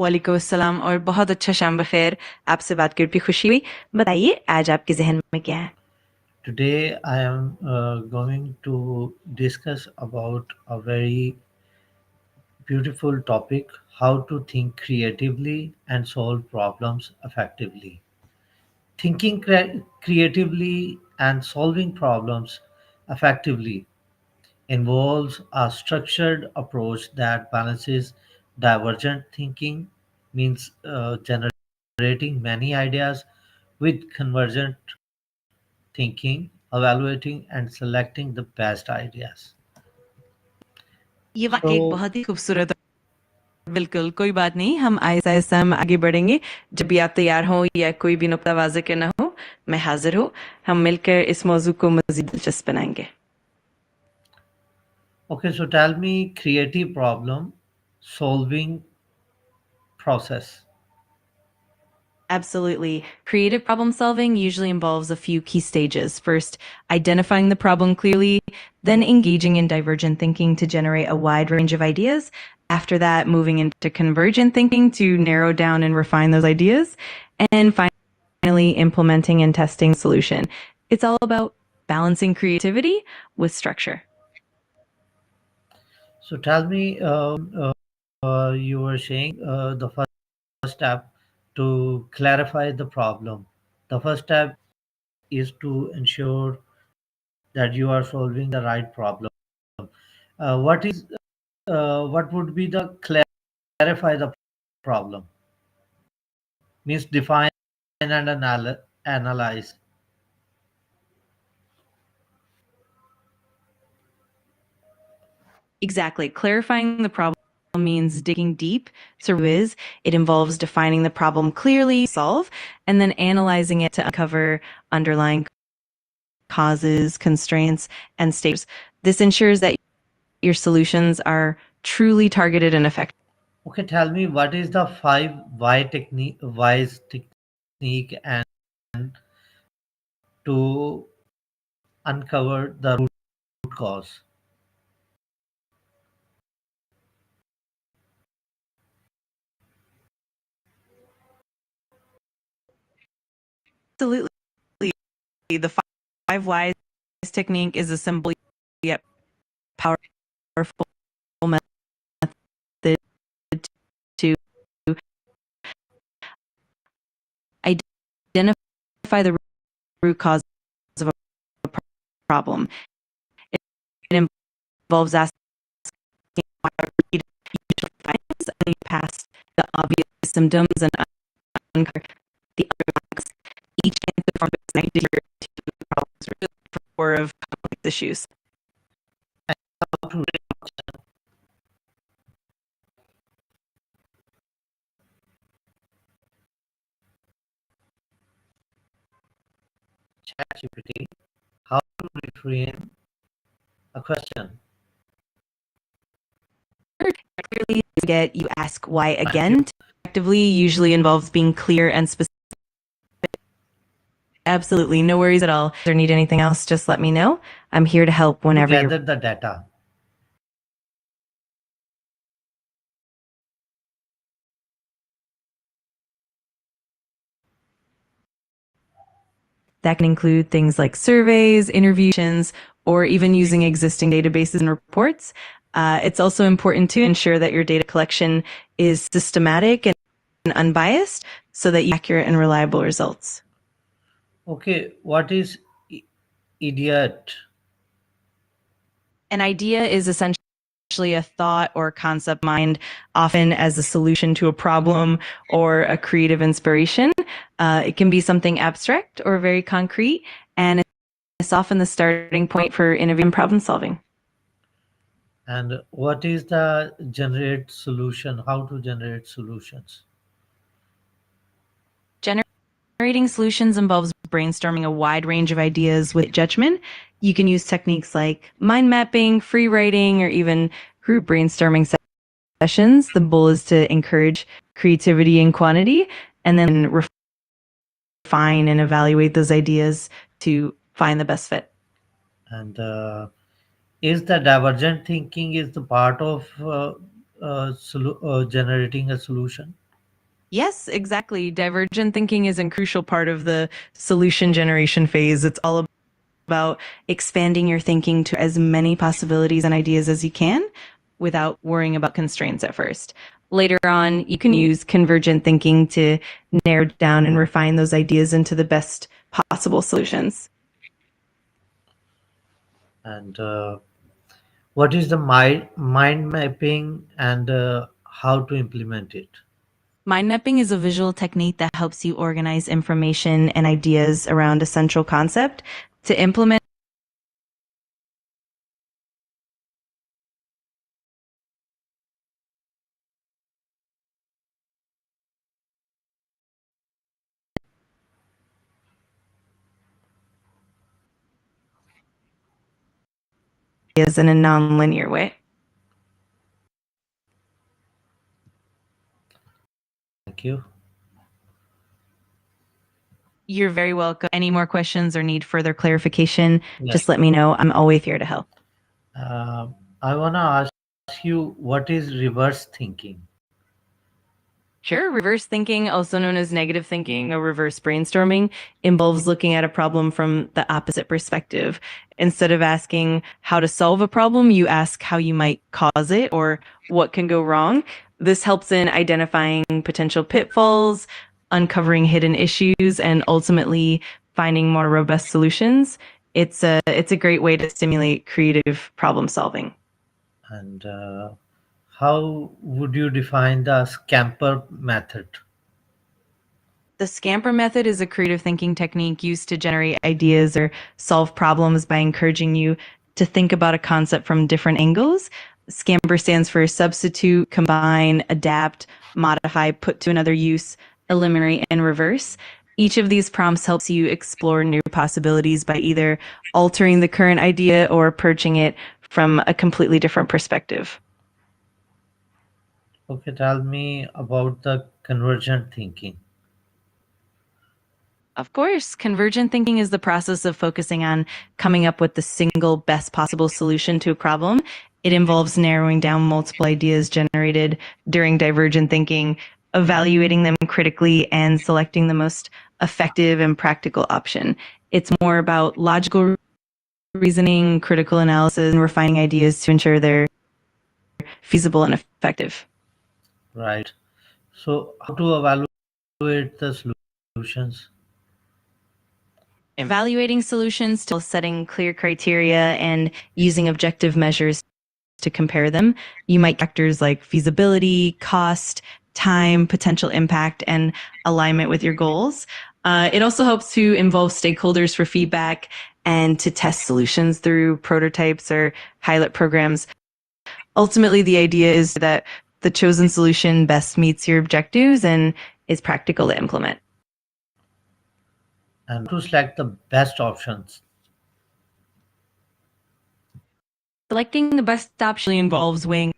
वालेकुम अस्सलाम और बहुत अच्छा शाम बखैर। आपसे बात करके खुशी हुई। बताइए आज आपके ज़हन में क्या है? Today I am going to discuss about a very beautiful topic: how to think creatively and solve problems effectively. Thinking creatively and solving problems effectively involves a structured approach that balances divergent thinking, means generating many ideas, with convergent thinking, evaluating and selecting the best ideas. ये वाक़ई एक So, बहुत ही खूबसूरत बिल्कुल, कोई बात नहीं, हम आहिस्ता-आहिस्ता हम आगे बढ़ेंगे। जब भी आप तैयार हों या कोई भी नुक्ता वाज़ेह करना हो, मैं हाज़िर हूँ। हम मिलकर इस मौज़ू को मज़ीद दिलचस्प बनाएँगे। okay, so tell me creative problem solving process. Absolutely. Creative problem solving usually involves a few key stages. First, identifying the problem clearly, then engaging in divergent thinking to generate a wide range of ideas. After that, moving into convergent thinking to narrow down and refine those ideas. And finally, implementing and testing solution. It's all about balancing creativity with structure. So tell me, you were saying the first step to clarify the problem. The first step is to ensure that you are solving the right problem. What would be the clarify the problem? Means define and analyze. Exactly. Clarifying the problem means digging deep. So it involves defining the problem clearly, solve, and then analyzing it to uncover underlying causes, constraints, and states. This ensures that your solutions are truly targeted and effective. Okay, tell me what is the five wise technique and to uncover the root cause. Absolutely. The five whys technique is a simple yet powerful method to identify the root cause of a problem. It involves asking why repeated finds and past the obvious symptoms and uncover the underlying. Each answer forms an idea to problems or of complex issues. How to ChatGPT? How to reframe a question? Clearly, get you ask why Thank you. again. Effectively usually involves being clear and specific. Absolutely, no worries at all. If you need anything else, just let me know. I'm here to help To whenever you're. gather the data. That can include things like surveys, interviews, or even using existing databases and reports. It's also important to ensure that your data collection is systematic and unbiased so that you get accurate and reliable results. Okay, what is idiot? An idea is essentially a thought or concept mind, often as a solution to a problem or a creative inspiration. It can be something abstract or very concrete, and it's often the starting point for innovative problem solving. And what is the generate solution? How to generate solutions? Generating solutions involves brainstorming a wide range of ideas with judgment. You can use techniques like mind mapping, free writing, or even group brainstorming sessions. The goal is to encourage creativity and quantity and then refine and evaluate those ideas to find the best fit. And is the divergent thinking is the part of generating a solution? Yes, exactly. Divergent thinking is a crucial part of the solution generation phase. It's all about expanding your thinking to as many possibilities and ideas as you can without worrying about constraints at first. Later on, you can use convergent thinking to narrow down and refine those ideas into the best possible solutions. And what is the mind mapping and how to implement it? Mind mapping is a visual technique that helps you organize information and ideas around a central concept. To implement ideas in a non-linear way. Thank you. You're very welcome. Any more questions or need further clarification, Yes. just let me know. I'm always here to help. Uh, I want to ask you, what is reverse thinking? Sure. Reverse thinking, also known as negative thinking or reverse brainstorming, involves looking at a problem from the opposite perspective. Instead of asking how to solve a problem, you ask how you might cause it or what can go wrong. This helps in identifying potential pitfalls, uncovering hidden issues, and ultimately finding more robust solutions. It's a great way to stimulate creative problem solving. And how would you define the scamper method? The scamper method is a creative thinking technique used to generate ideas or solve problems by encouraging you to think about a concept from different angles. Scamper stands for substitute, combine, adapt, modify, put to another use, eliminate, and reverse. Each of these prompts helps you explore new possibilities by either altering the current idea or approaching it from a completely different perspective. Okay, tell me about the convergent thinking. Of course, convergent thinking is the process of focusing on coming up with the single best possible solution to a problem. It involves narrowing down multiple ideas generated during divergent thinking, evaluating them critically, and selecting the most effective and practical option. It's more about logical reasoning, critical analysis, and refining ideas to ensure they're feasible and effective. Right. So, how to evaluate the solutions? Evaluating solutions to setting clear criteria and using objective measures to compare them. You might factors like feasibility, cost, time, potential impact, and alignment with your goals. It also helps to involve stakeholders for feedback and to test solutions through prototypes or pilot programs. Ultimately, the idea is that the chosen solution best meets your objectives and is practical to implement. And to select the best options? Selecting the best option involves weighing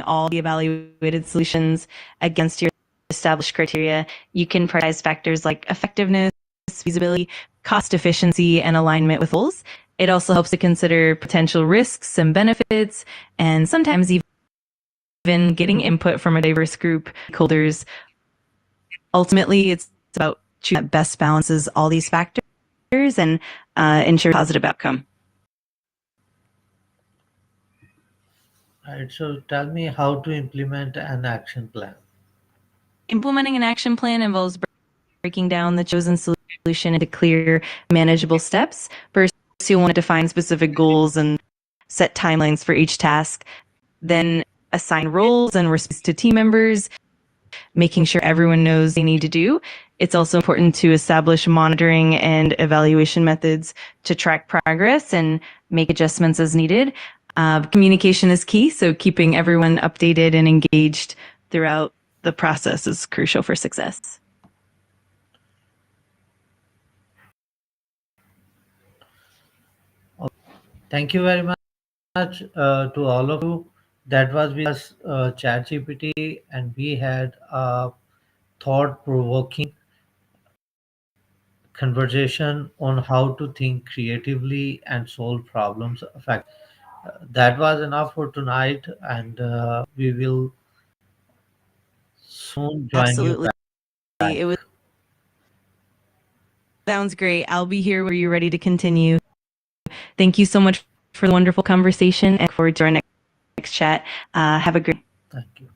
all the evaluated solutions against your established criteria. You can prioritize factors like effectiveness, feasibility, cost efficiency, and alignment with goals. It also helps to consider potential risks and benefits, and sometimes even getting input from a diverse group of stakeholders. Ultimately, it's about choosing that best balances all these factors and ensure positive outcome. Right. So, tell me how to implement an action plan. Implementing an action plan involves breaking down the chosen solution into clear, manageable steps. First, you'll want to define specific goals and set timelines for each task. Then assign roles and responsibilities to team members, making sure everyone knows they need to do. It's also important to establish monitoring and evaluation methods to track progress and make adjustments as needed. Communication is key, so keeping everyone updated and engaged throughout the process is crucial for success. Thank you very much to all of you. That was with us, ChatGPT, and we had a thought provoking conversation on how to think creatively and solve problems. In fact, that was enough for tonight, and we will soon join you Absolutely. back. It was sounds great. I'll be here when you're ready to continue. Thank you so much for the wonderful conversation and look forward to our next chat. Have a great Thank you.